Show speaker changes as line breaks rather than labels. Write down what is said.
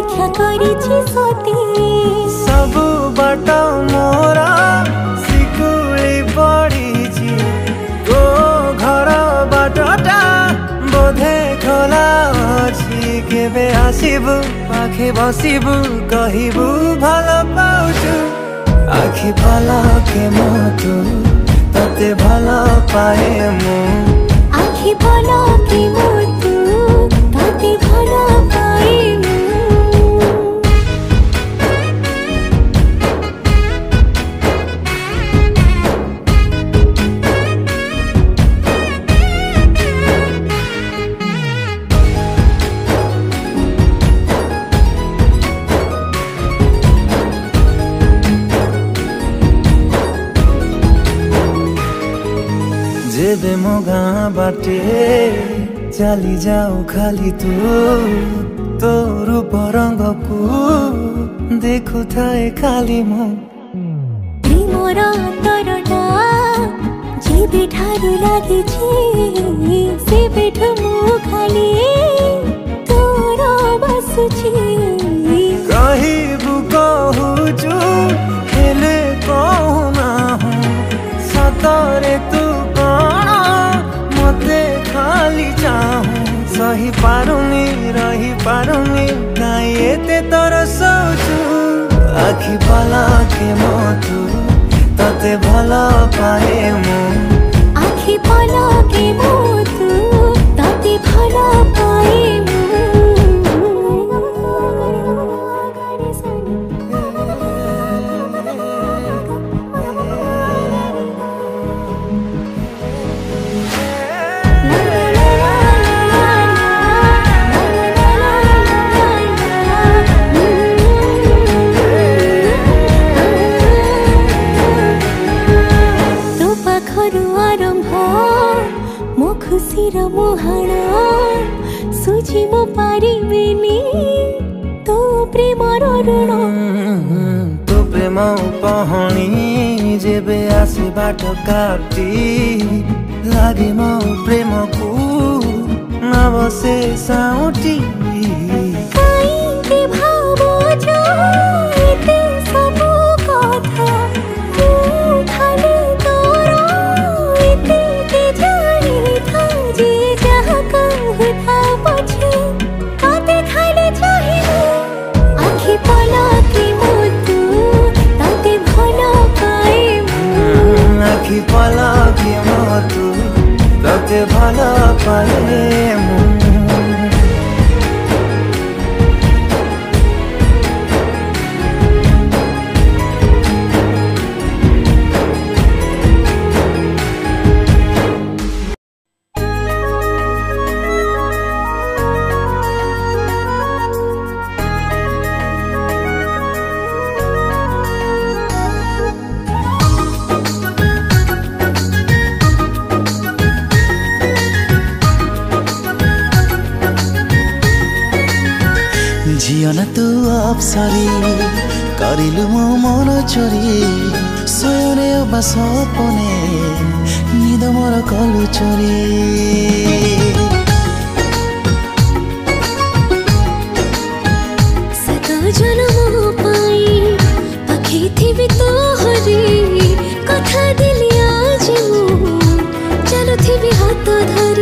परीक्षा करिछि सती
सब बाट मोरा सिकुली पड़ीछि तो घर बाटटा बोधे खोला अछि केबे आसिबु पाखे बसिबु कहिबु भल पाउछु आखि पलके मोतु तते भल पाए मु
आखि पलके मोतु तते भल पाए मु
जेबे मो गाँ बाटे चली जाऊ खाली तू तो रूप रंग को देखु थाए खाली मो
प्रेमर अंतरटा जेबे ठारू लागिछि सेबेठु मु खाली तोर बसुछि
कहिबु कहुछु हेले कहूना सतरे तू कौन मते खाली चाहूं सही पारुनी रही पारुनी काई एते तोर सोचू आखि पलके मोतु तते भल पाए मु
आखि पलके मोतु तते भल पाए मु खुशीर मुहाण सुझी मो पारिबिनी तो प्रेमर ऋण
तो प्रेम कहानी जेबे आसे बाट काटी लागे मो प्रेम को नबसे साउटी
काईके भावो जो एते सबु कथा तू खाली तोर एते के जानी था जे जहाँ कहू था पछे ताते खाली चाहिए आखि पलके मोतु ताते भल पाए मु
आखि पलके मोतु तते भल पाए मु
जीवन तू अप्सरी करिलु मो मन चोरी सोयने अबा सपने निद मोर कलु चोरी
सत जन्म पाई पाखी थिबि तोहरी कथा दिली आज मु चलु थिबि हाथ धरी